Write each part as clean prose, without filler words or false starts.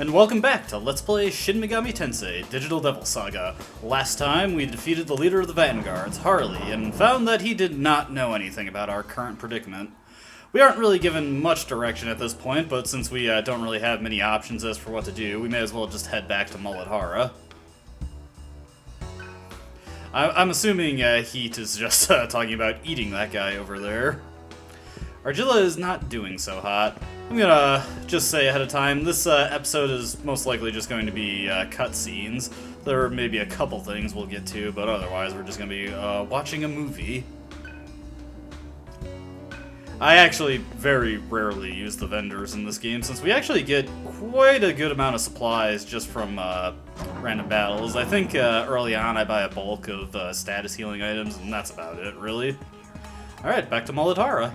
And welcome back to Let's Play Shin Megami Tensei Digital Devil Saga. Last time, we defeated the leader of the Vanguards, Harley, and found that he did not know anything about our current predicament. We aren't really given much direction at this point, but since we don't really have many options as for what to do, we may as well just head back to Matera. I'm assuming Heat is just talking about eating that guy over there. Argilla is not doing so hot. I'm gonna just say ahead of time, this episode is most likely just going to be cutscenes. There may be a couple things we'll get to, but otherwise we're just gonna be watching a movie. I actually very rarely use the vendors in this game, since we actually get quite a good amount of supplies just from random battles. I think early on I buy a bulk of status healing items, and that's about it, really. Alright, back to Matera.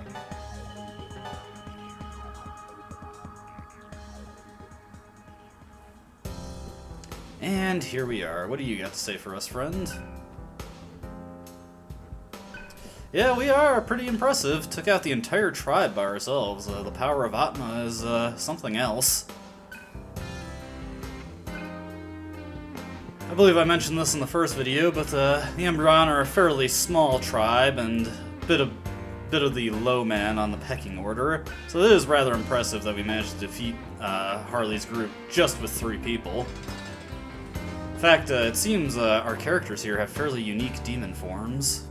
And here we are. What do you got to say for us, friend? Yeah, we are pretty impressive. Took out the entire tribe by ourselves. The power of Atma is something else. I believe I mentioned this in the first video, but the Umbreon are a fairly small tribe and a bit of the low man on the pecking order. So it is rather impressive that we managed to defeat Harley's group just with 3 people. In fact, it seems our characters here have fairly unique demon forms.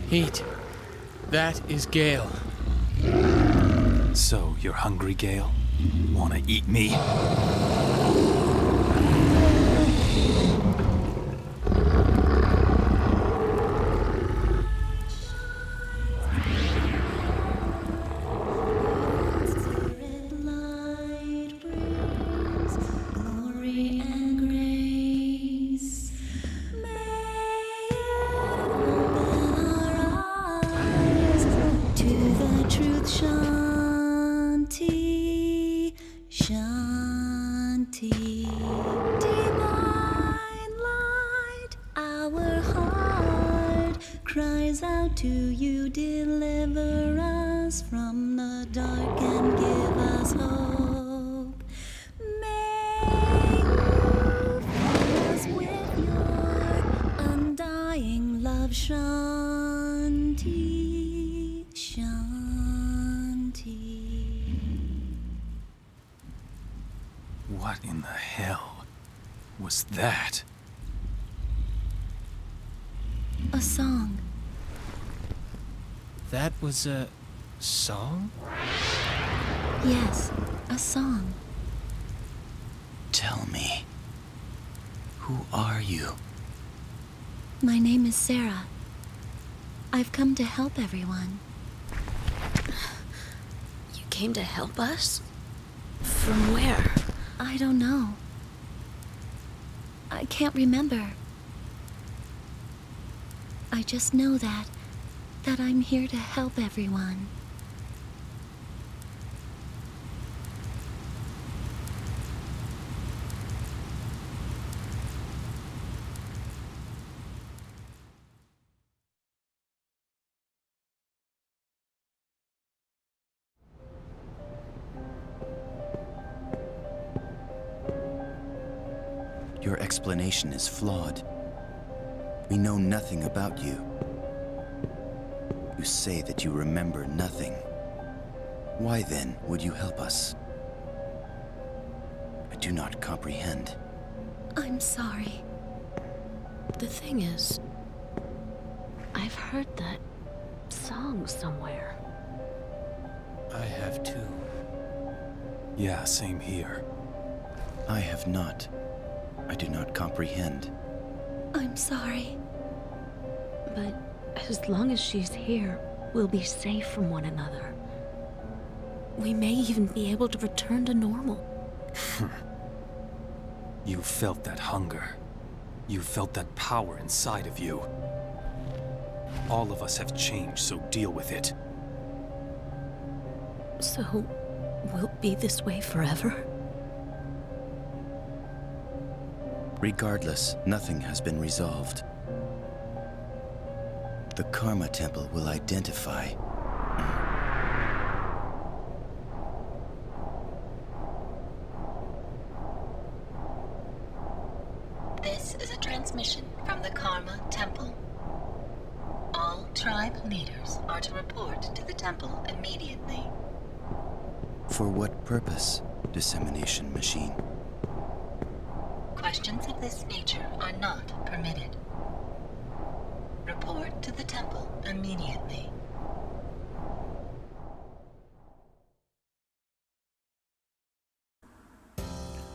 Heat. That is Gale. So, you're hungry, Gale? Wanna eat me? Cries out to you, deliver us from the dark and give us hope. May you fill us with your undying love, Shanti, Shanti. What in the hell was that? A song. That was a song? Yes, a song. Tell me, who are you? My name is Sarah. I've come to help everyone. You came to help us? From where? I don't know. I can't remember. I just know that I'm here to help everyone. Your explanation is flawed. We know nothing about you. You say that you remember nothing. Why then would you help us? I do not comprehend. I'm sorry. The thing is, I've heard that song somewhere. I have too. Yeah, same here. I have not. I do not comprehend. I'm sorry. But as long as she's here, we'll be safe from one another. We may even be able to return to normal. You felt that hunger. You felt that power inside of you. All of us have changed, so deal with it. So, we'll be this way forever? Regardless, nothing has been resolved. The Karma Temple will identify. This is a transmission from the Karma Temple. All tribe leaders are to report to the temple immediately. For what purpose, dissemination machine? Questions of this nature are not permitted. Report to the temple immediately.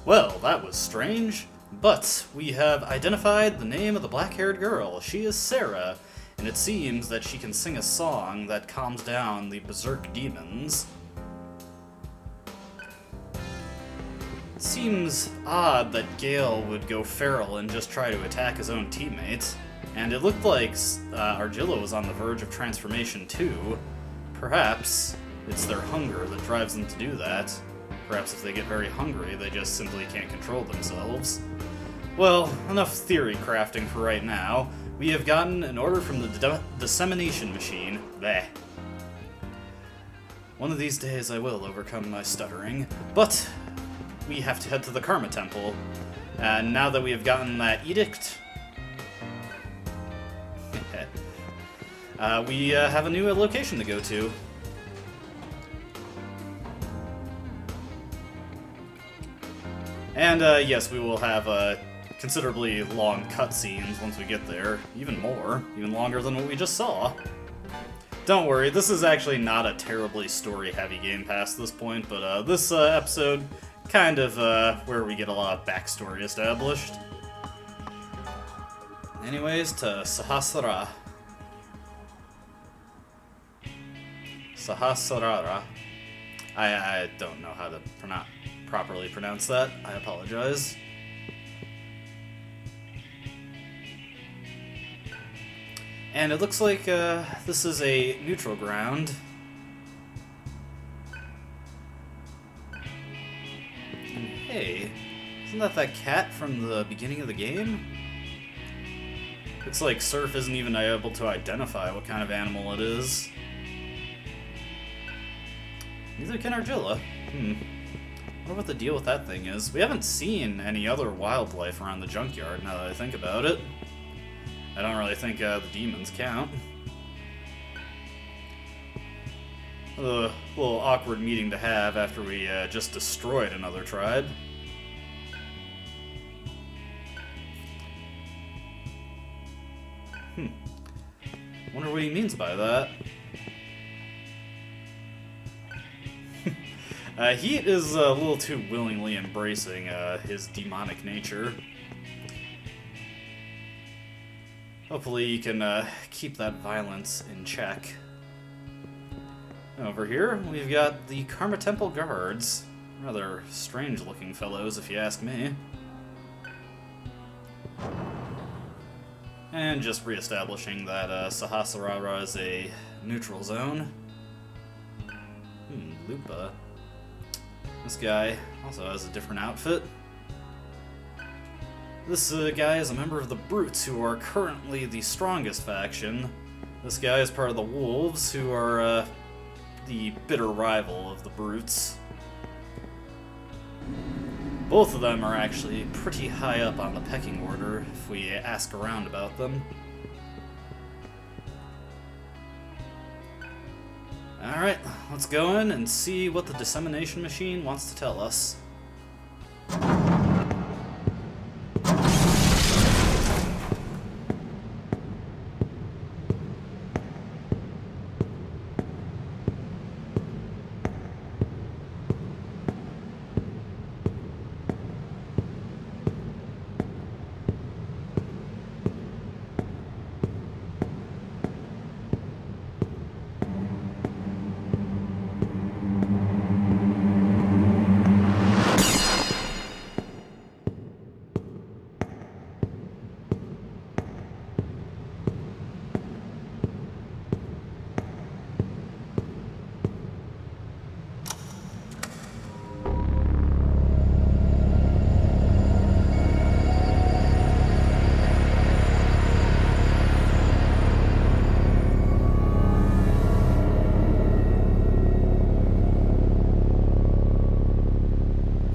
Well, that was strange, but we have identified the name of the black-haired girl. She is Sarah, and it seems that she can sing a song that calms down the berserk demons. It seems odd that Gale would go feral and just try to attack his own teammates, and it looked like Argilla was on the verge of transformation too. Perhaps it's their hunger that drives them to do that. Perhaps if they get very hungry, they just simply can't control themselves. Well, enough theory crafting for right now. We have gotten an order from the dissemination machine. Bleh. One of these days I will overcome my stuttering, but we have to head to the Karma Temple. And now that we have gotten that edict, we have a new location to go to. And yes, we will have considerably long cutscenes once we get there. Even longer than what we just saw. Don't worry, this is actually not a terribly story-heavy game past this point, but this episode, kind of where we get a lot of backstory established. Anyways, to Sahasrara. Sahasrara. I don't know how to properly pronounce that. I apologize. And it looks like this is a neutral ground. And hey, isn't that cat from the beginning of the game? Looks like Surf isn't even able to identify what kind of animal it is. Neither can Argilla. I wonder what the deal with that thing is. We haven't seen any other wildlife around the junkyard, now that I think about it. I don't really think the demons count. A little awkward meeting to have after we just destroyed another tribe. Wonder what he means by that. He is a little too willingly embracing his demonic nature. Hopefully you can keep that violence in check. Over here, we've got the Karma Temple guards. Rather strange-looking fellows, if you ask me. And just re-establishing that Sahasrara is a neutral zone. Lupa. This guy also has a different outfit. This guy is a member of the Brutes, who are currently the strongest faction. This guy is part of the Wolves, who are the bitter rival of the Brutes. Both of them are actually pretty high up on the pecking order, if we ask around about them. Alright, let's go in and see what the dissemination machine wants to tell us.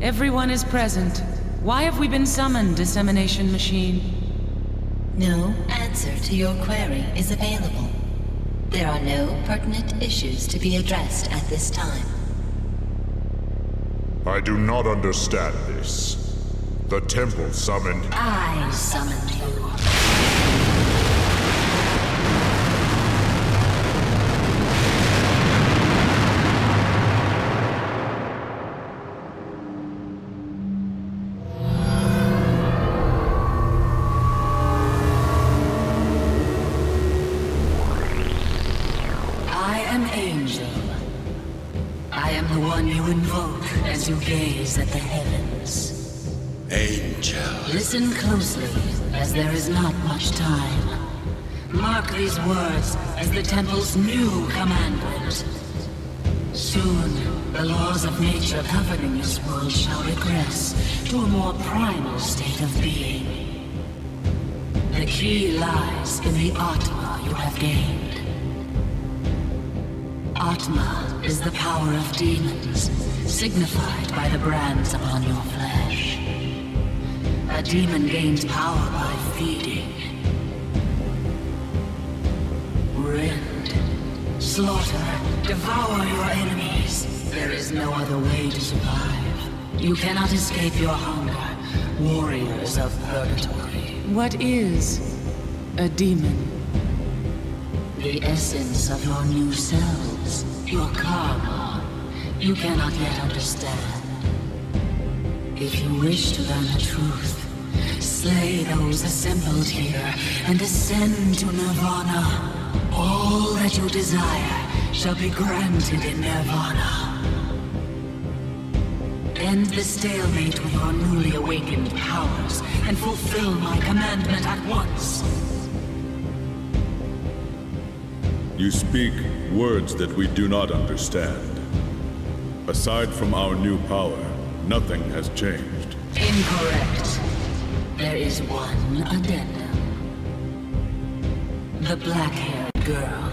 Everyone is present. Why have we been summoned, dissemination machine? No answer to your query is available. There are no pertinent issues to be addressed at this time. I do not understand this. The temple summoned... I summoned you. I am Angel. I am the one you invoke as you gaze at the heavens. Angel. Listen closely, as there is not much time. Mark these words as the temple's new commandment. Soon, the laws of nature governing this world shall regress to a more primal state of being. The key lies in the Atma you have gained. Atma is the power of demons, signified by the brands upon your flesh. A demon gains power by feeding. Rend, slaughter, devour your enemies. There is no other way to survive. You cannot escape your hunger, warriors of purgatory. What is a demon? The essence of your new selves, your karma, you cannot yet understand. If you wish to learn the truth, slay those assembled here and ascend to Nirvana. All that you desire shall be granted in Nirvana. End the stalemate with your newly awakened powers and fulfill my commandment at once. You speak words that we do not understand. Aside from our new power, nothing has changed. Incorrect. There is one addendum. The black-haired girl.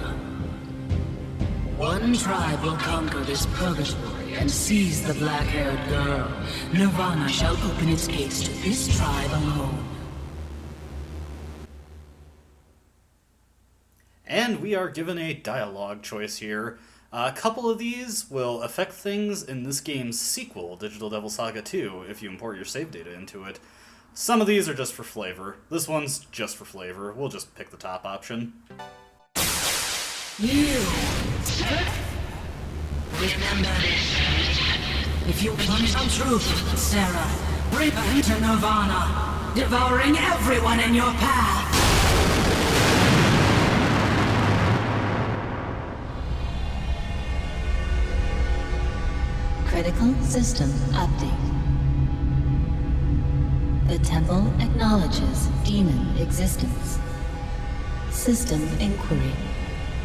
One tribe will conquer this purgatory and seize the black-haired girl. Nirvana shall open its gates to this tribe alone. And we are given a dialogue choice here. A couple of these will affect things in this game's sequel, Digital Devil Saga 2, if you import your save data into it. Some of these are just for flavor. This one's just for flavor. We'll just pick the top option. You! Remember this. If you plunge on truth, Sarah, bring her into Nirvana, devouring everyone in your path! Critical system update. The temple acknowledges demon existence. System inquiry.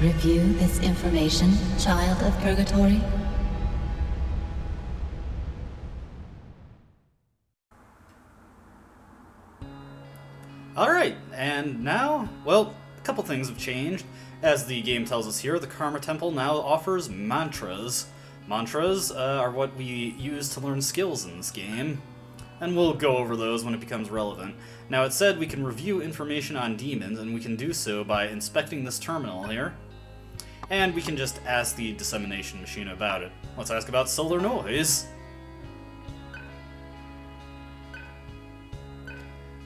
Review this information, child of purgatory. Alright, and now, well, a couple things have changed. As the game tells us here, the Karma Temple now offers mantras. Mantras are what we use to learn skills in this game, and we'll go over those when it becomes relevant. Now, it said we can review information on demons, and we can do so by inspecting this terminal here, and we can just ask the dissemination machine about it. Let's ask about solar noise.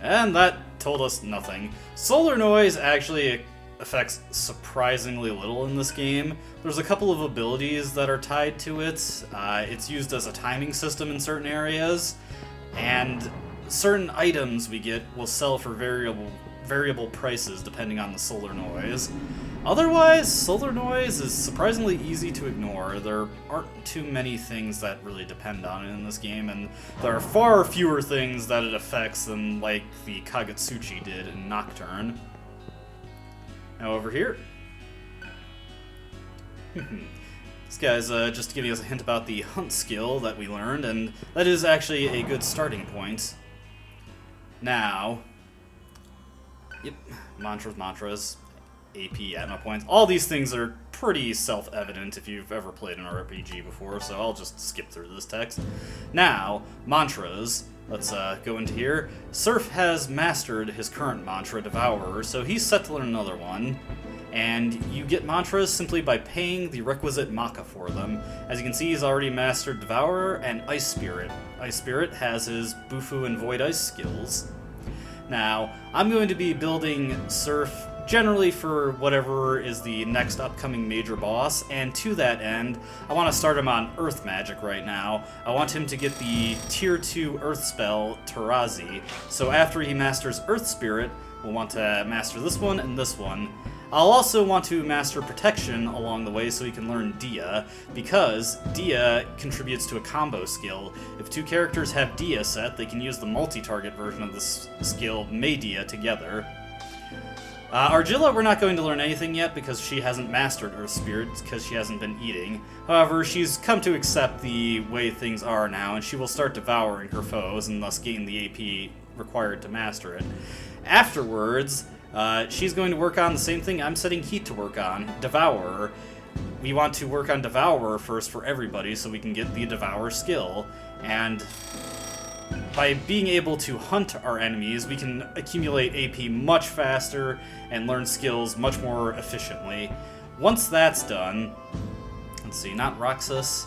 And that told us nothing. Solar noise actually affects surprisingly little in this game. There's a couple of abilities that are tied to it. It's used as a timing system in certain areas, and certain items we get will sell for variable prices depending on the solar noise. Otherwise, solar noise is surprisingly easy to ignore. There aren't too many things that really depend on it in this game, and there are far fewer things that it affects than like the Kagetsuchi did in Nocturne. Now over here. This guy's just giving us a hint about the hunt skill that we learned, and that is actually a good starting point. Now, yep, mantras, AP, Atma points. All these things are pretty self-evident if you've ever played an RPG before, so I'll just skip through this text. Now, mantras. Let's go into here. Surf has mastered his current mantra, Devourer, so he's set to learn another one. And you get mantras simply by paying the requisite Maka for them. As you can see, he's already mastered Devourer and Ice Spirit. Ice Spirit has his Bufu and Void Ice skills. Now, I'm going to be building Surf generally for whatever is the next upcoming major boss, and to that end, I want to start him on Earth Magic right now. I want him to get the Tier 2 Earth spell, Tarazi, so after he masters Earth Spirit, we'll want to master this one and this one. I'll also want to master Protection along the way so he can learn Dia, because Dia contributes to a combo skill. If two characters have Dia set, they can use the multi-target version of this skill, May-Dia, together. Argilla, we're not going to learn anything yet because she hasn't mastered Earth Spirit because she hasn't been eating. However, she's come to accept the way things are now, and she will start devouring her foes and thus gain the AP required to master it. Afterwards, she's going to work on the same thing I'm setting Heat to work on, Devourer. We want to work on Devourer first for everybody so we can get the Devour skill, and by being able to hunt our enemies, we can accumulate AP much faster and learn skills much more efficiently. Once that's done, let's see, not Roxas,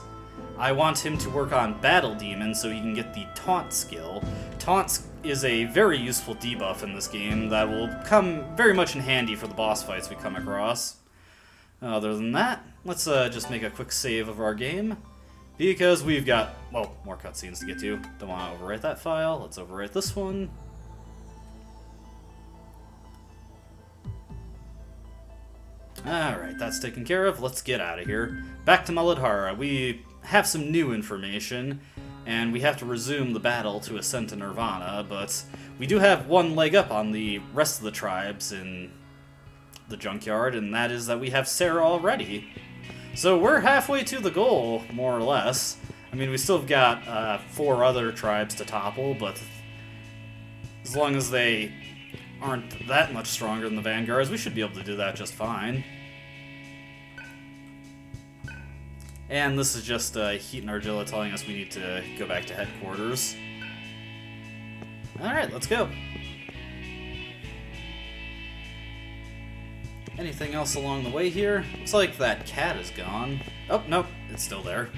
I want him to work on Battle Demon so he can get the Taunt skill. Taunt is a very useful debuff in this game that will come very much in handy for the boss fights we come across. Other than that, let's just make a quick save of our game, because we've got, well, more cutscenes to get to. Don't want to overwrite that file. Let's overwrite this one. Alright, that's taken care of. Let's get out of here. Back to Muladhara. We have some new information, and we have to resume the battle to ascend to Nirvana, but we do have one leg up on the rest of the tribes in the junkyard, and that is that we have Sarah already. So we're halfway to the goal, more or less. I mean, we still have got 4 other tribes to topple, but as long as they aren't that much stronger than the Vanguards, we should be able to do that just fine. And this is just Heat and Argilla telling us we need to go back to headquarters. Alright, let's go. Anything else along the way here? Looks like that cat is gone. Oh, nope, it's still there.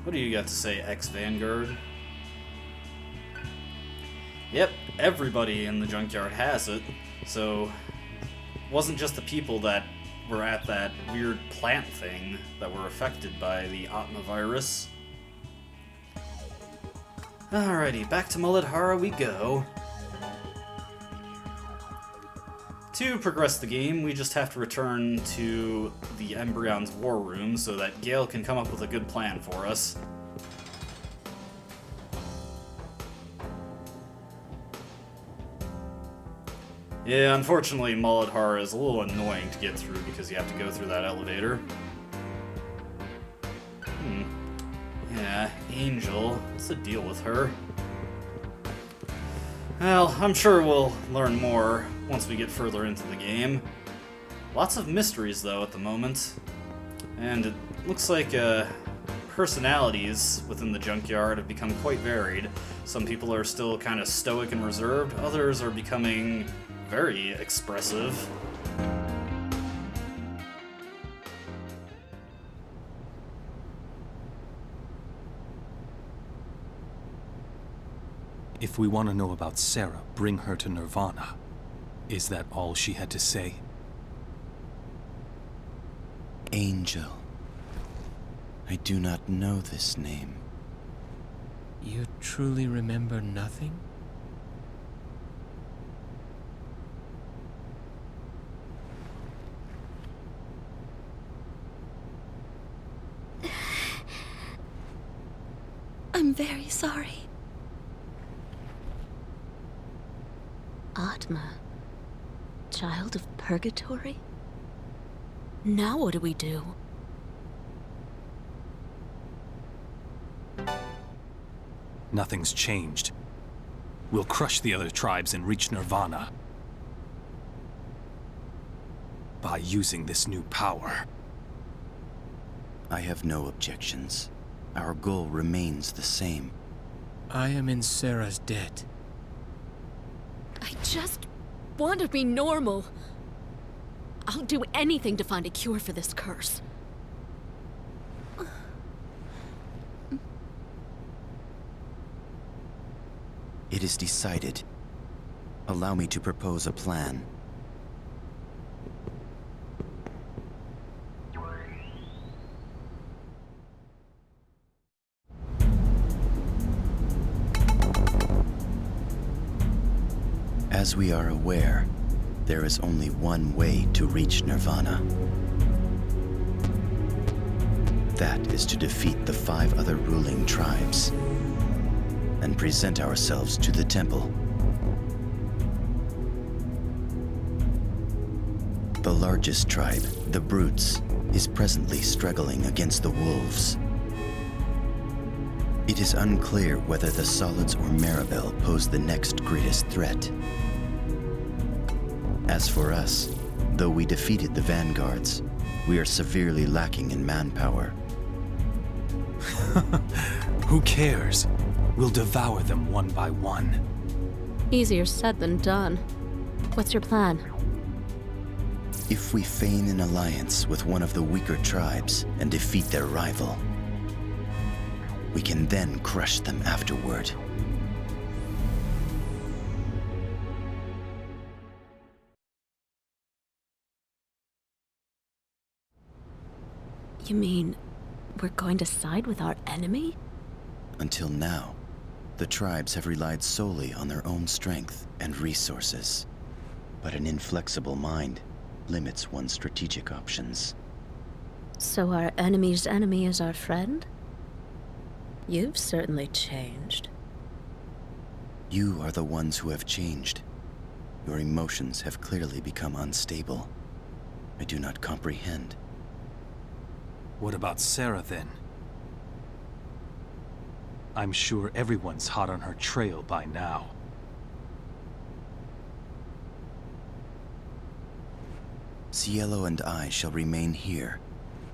What do you got to say, ex-Vanguard? Yep, everybody in the junkyard has it. So, it wasn't just the people that were at that weird plant thing that were affected by the Atma virus. Alrighty, back to Muladhara we go. To progress the game, we just have to return to the Embryon's war room so that Gale can come up with a good plan for us. Yeah, unfortunately, Muladhara is a little annoying to get through because you have to go through that elevator. Yeah, Angel. What's the deal with her? Well, I'm sure we'll learn more once we get further into the game. Lots of mysteries, though, at the moment. And it looks like personalities within the junkyard have become quite varied. Some people are still kind of stoic and reserved, others are becoming very expressive. If we want to know about Sarah, bring her to Nirvana. Is that all she had to say? Angel. I do not know this name. You truly remember nothing? I'm very sorry. Atma. Child of Purgatory? Now what do we do? Nothing's changed. We'll crush the other tribes and reach Nirvana. by using this new power. I have no objections. Our goal remains the same. I am in Sarah's debt. I just want to be normal. I'll do anything to find a cure for this curse. It is decided. Allow me to propose a plan. As we are aware, there is only one way to reach Nirvana. That is to defeat the 5 other ruling tribes and present ourselves to the temple. The largest tribe, the Brutes, is presently struggling against the Wolves. It is unclear whether the Solids or Maribel pose the next greatest threat. As for us, though we defeated the Vanguards, we are severely lacking in manpower. Who cares? We'll devour them one by one. Easier said than done. What's your plan? If we feign an alliance with one of the weaker tribes and defeat their rival, we can then crush them afterward. You mean, we're going to side with our enemy? Until now, the tribes have relied solely on their own strength and resources. But an inflexible mind limits one's strategic options. So our enemy's enemy is our friend? You've certainly changed. You are the ones who have changed. Your emotions have clearly become unstable. I do not comprehend. What about Sarah, then? I'm sure everyone's hot on her trail by now. Cielo and I shall remain here.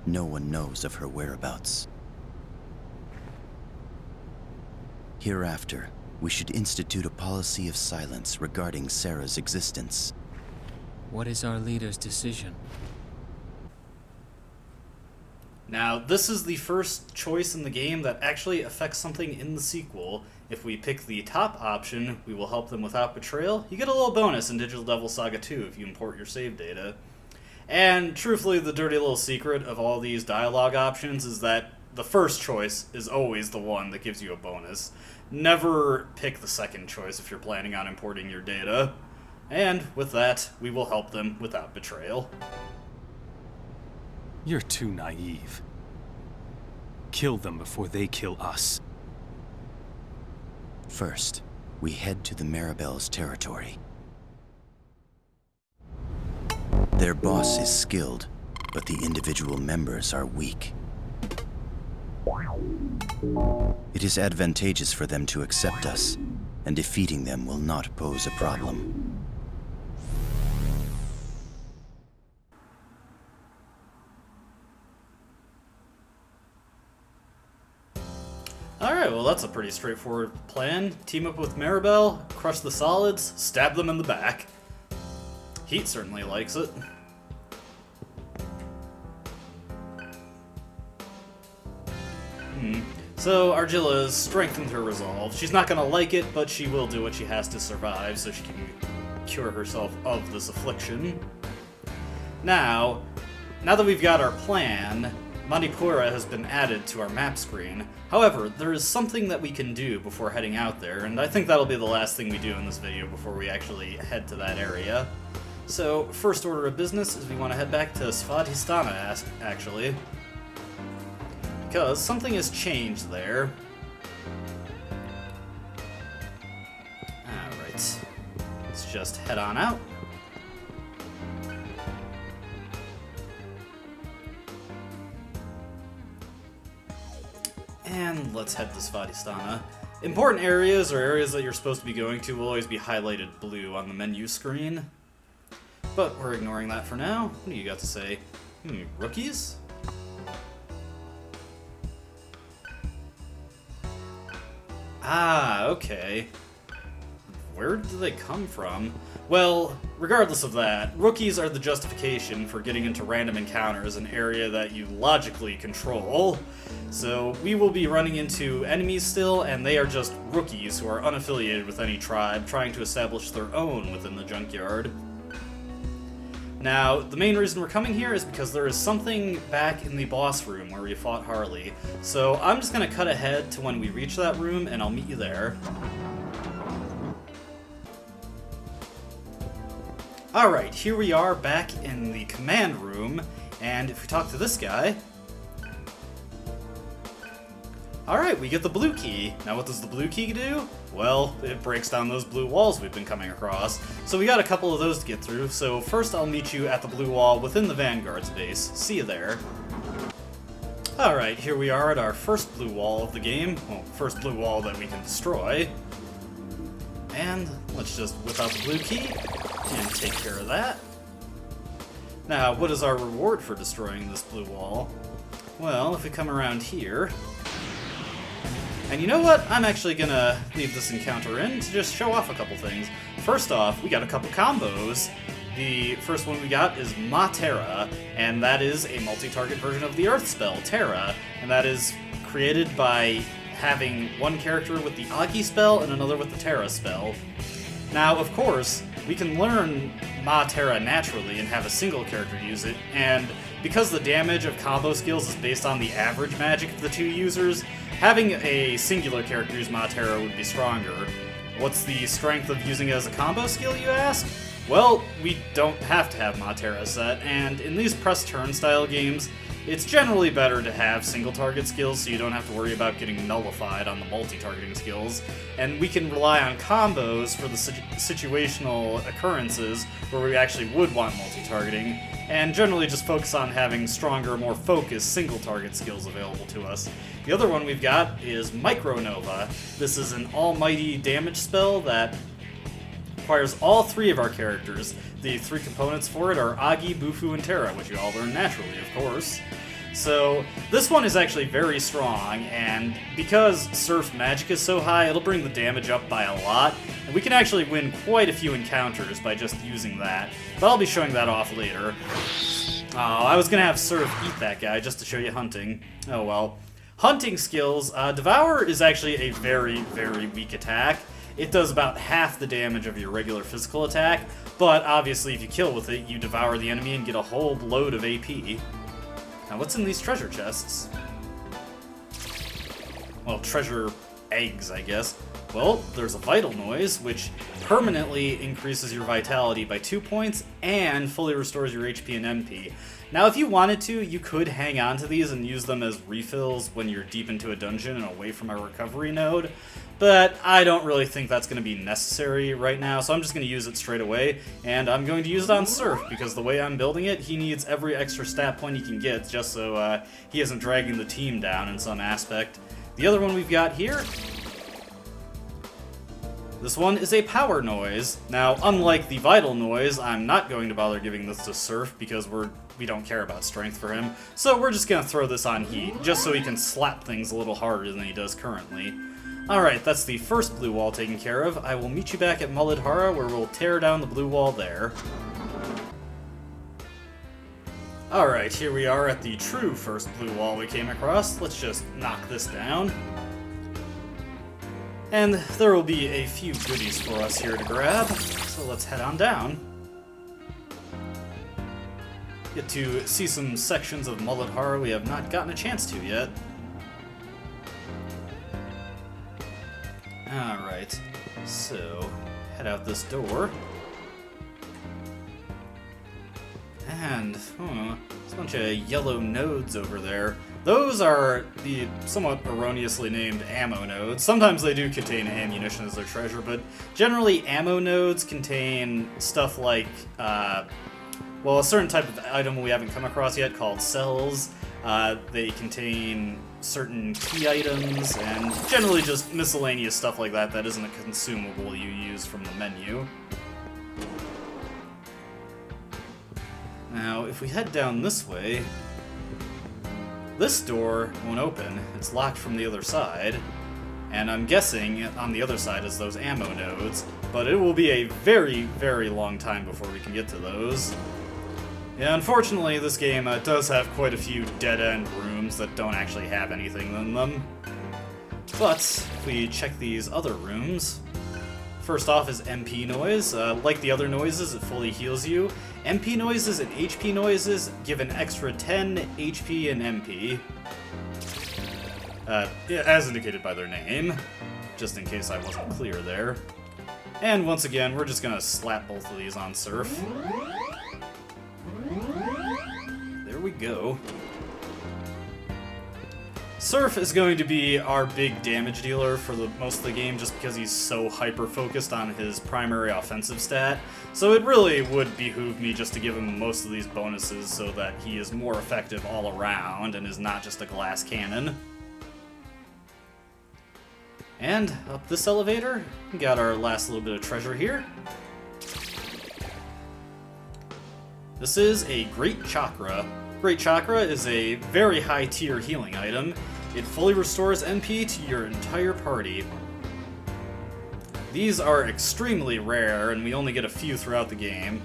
No one knows of her whereabouts. Hereafter, we should institute a policy of silence regarding Sarah's existence. What is our leader's decision? Now, this is the first choice in the game that actually affects something in the sequel. If we pick the top option, we will help them without betrayal. You get a little bonus in Digital Devil Saga 2 if you import your save data. And truthfully, the dirty little secret of all these dialogue options is that the first choice is always the one that gives you a bonus. Never pick the second choice if you're planning on importing your data. And with that, we will help them without betrayal. You're too naive. Kill them before they kill us. First, we head to the Maribel's territory. Their boss is skilled, but the individual members are weak. It is advantageous for them to accept us, and defeating them will not pose a problem. Alright, well that's a pretty straightforward plan. Team up with Maribel, crush the Solids, stab them in the back. Heat certainly likes it. So Argilla has strengthened her resolve. She's not gonna like it, but she will do what she has to survive so she can cure herself of this affliction. Now that we've got our plan, Manipura has been added to our map screen. However, there is something that we can do before heading out there, and I think that'll be the last thing we do in this video before we actually head to that area. So, first order of business is we want to head back to Svadhisthana, actually. Because something has changed there. Alright. Let's just head on out. And let's head to Svadhisthana. Important areas, or areas that you're supposed to be going to, will always be highlighted blue on the menu screen. but we're ignoring that for now. What do you got to say? Rookies? Ah, okay. Where do they come from? Well, regardless of that, rookies are the justification for getting into random encounters, an area that you logically control. So we will be running into enemies still, and they are just rookies who are unaffiliated with any tribe, trying to establish their own within the junkyard. Now, the main reason we're coming here is because there is something back in the boss room where we fought Harley. So I'm just going to cut ahead to when we reach that room, and I'll meet you there. Alright, here we are back in the command room, and if we talk to this guy... Alright, we get the blue key. Now what does the blue key do? Well, it breaks down those blue walls we've been coming across. So we got a couple of those to get through, so first I'll meet you at the blue wall within the Vanguard's base. See you there. Alright, here we are at our first blue wall of the game. Well, first blue wall that we can destroy. And let's just whip out the blue key and take care of that. Now, what is our reward for destroying this blue wall? Well, if we come around here... And you know what? I'm actually gonna leave this encounter in to just show off a couple things. First off, we got a couple combos. The first one we got is Matera, and that is a multi-target version of the Earth spell, Terra, and that is created by having one character with the Agi spell and another with the Terra spell. Now, of course, we can learn Matera naturally and have a single character use it, and because the damage of combo skills is based on the average magic of the two users, having a singular character use Matera would be stronger. What's the strength of using it as a combo skill, you ask? Well, we don't have to have Matera set, and in these press turn style games, it's generally better to have single target skills so you don't have to worry about getting nullified on the multi-targeting skills, and we can rely on combos for the situational occurrences where we actually would want multi-targeting, and generally just focus on having stronger, more focused single target skills available to us. The other one we've got is Micronova. This is an almighty damage spell that requires all three of our characters. The three components for it are Agi, Bufu, and Terra, which you all learn naturally, of course. So, this one is actually very strong, and because Surf magic is so high, it'll bring the damage up by a lot, and we can actually win quite a few encounters by just using that, but I'll be showing that off later. Oh, I was gonna have Surf eat that guy just to show you hunting. Oh well. Hunting skills, Devour is actually a very, very weak attack. It does about half the damage of your regular physical attack, but obviously if you kill with it, you devour the enemy and get a whole load of AP. Now what's in these treasure chests? Well, treasure eggs, I guess. Well, there's a vital noise, which permanently increases your vitality by 2 points and fully restores your HP and MP. Now, if you wanted to, you could hang on to these and use them as refills when you're deep into a dungeon and away from a recovery node, but I don't really think that's going to be necessary right now, so I'm just going to use it straight away, and I'm going to use it on Surf, because the way I'm building it, he needs every extra stat point he can get, just so he isn't dragging the team down in some aspect. The other one we've got here, this one is a power noise. Now, unlike the vital noise, I'm not going to bother giving this to Surf, because we don't care about strength for him, so we're just going to throw this on Heat, just so he can slap things a little harder than he does currently. Alright, that's the first blue wall taken care of. I will meet you back at Muladhara, where we'll tear down the blue wall there. Alright, here we are at the true first blue wall we came across. Let's just knock this down. And there will be a few goodies for us here to grab, so let's head on down. Get to see some sections of Muladhara we have not gotten a chance to yet. Alright, so head out this door. And, there's a bunch of yellow nodes over there. Those are the somewhat erroneously named ammo nodes. Sometimes they do contain ammunition as their treasure, but generally ammo nodes contain stuff like, well, a certain type of item we haven't come across yet called cells. They contain certain key items, and generally just miscellaneous stuff like that that isn't a consumable you use from the menu. Now, if we head down this way, this door won't open. It's locked from the other side. And I'm guessing on the other side is those ammo nodes, but it will be a very, very long time before we can get to those. Yeah, unfortunately, this game does have quite a few dead-end rooms that don't actually have anything in them. But, if we check these other rooms, first off is MP noise. Like the other noises, it fully heals you. MP noises and HP noises give an extra 10 HP and MP. As indicated by their name, just in case I wasn't clear there. And once again, we're just gonna slap both of these on Surf. There we go. Surf is going to be our big damage dealer for most of the game just because he's so hyper-focused on his primary offensive stat. So it really would behoove me just to give him most of these bonuses so that he is more effective all around and is not just a glass cannon. And up this elevator, we got our last little bit of treasure here. This is a Great Chakra. Great Chakra is a very high tier healing item. It fully restores MP to your entire party. These are extremely rare, and we only get a few throughout the game.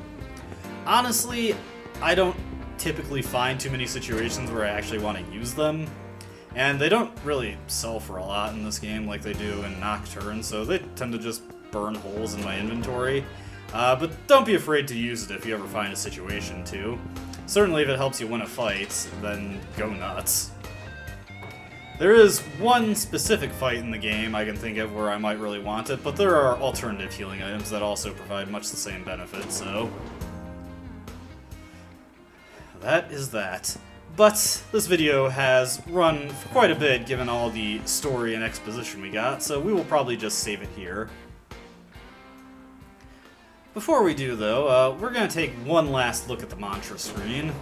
Honestly, I don't typically find too many situations where I actually want to use them. And they don't really sell for a lot in this game like they do in Nocturne, so they tend to just burn holes in my inventory. But don't be afraid to use it if you ever find a situation to. Certainly if it helps you win a fight, then go nuts. There is one specific fight in the game I can think of where I might really want it, but there are alternative healing items that also provide much the same benefit, so... that is that. But this video has run for quite a bit given all the story and exposition we got, so we will probably just save it here. Before we do, though, we're going to take one last look at the mantra screen,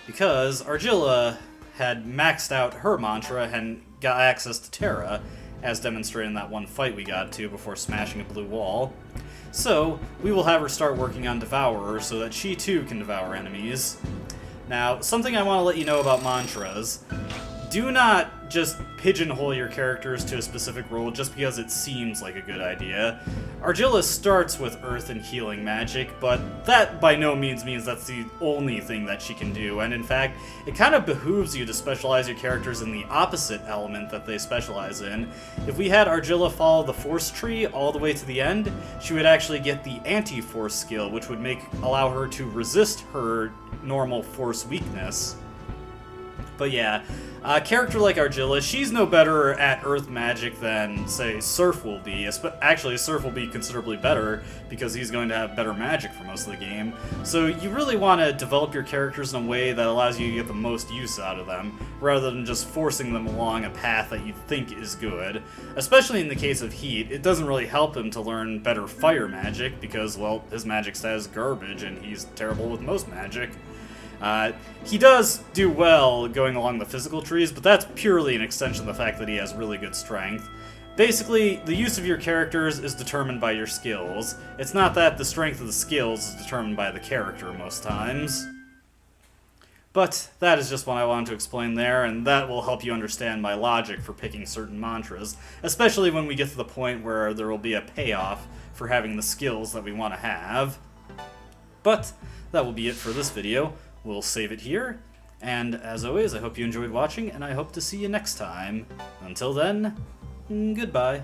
because Argilla had maxed out her mantra and got access to Terra, as demonstrated in that one fight we got to before smashing a blue wall. So, we will have her start working on Devourer so that she too can devour enemies. Now, something I want to let you know about mantras. Do not just pigeonhole your characters to a specific role just because it seems like a good idea. Argilla starts with earth and healing magic, but that by no means means that's the only thing that she can do, and in fact, it kind of behooves you to specialize your characters in the opposite element that they specialize in. If we had Argilla follow the force tree all the way to the end, she would actually get the anti-force skill, which would allow her to resist her normal force weakness. But yeah, a character like Argilla, she's no better at earth magic than, say, Surf will be. Actually, Surf will be considerably better because he's going to have better magic for most of the game. So you really want to develop your characters in a way that allows you to get the most use out of them, rather than just forcing them along a path that you think is good. Especially in the case of Heat, it doesn't really help him to learn better fire magic because, well, his magic stat is garbage and he's terrible with most magic. He does do well going along the physical trees, but that's purely an extension of the fact that he has really good strength. Basically, the use of your characters is determined by your skills. It's not that the strength of the skills is determined by the character most times. But that is just what I wanted to explain there, and that will help you understand my logic for picking certain mantras, especially when we get to the point where there will be a payoff for having the skills that we want to have. But that will be it for this video. We'll save it here, and as always, I hope you enjoyed watching, and I hope to see you next time. Until then, goodbye.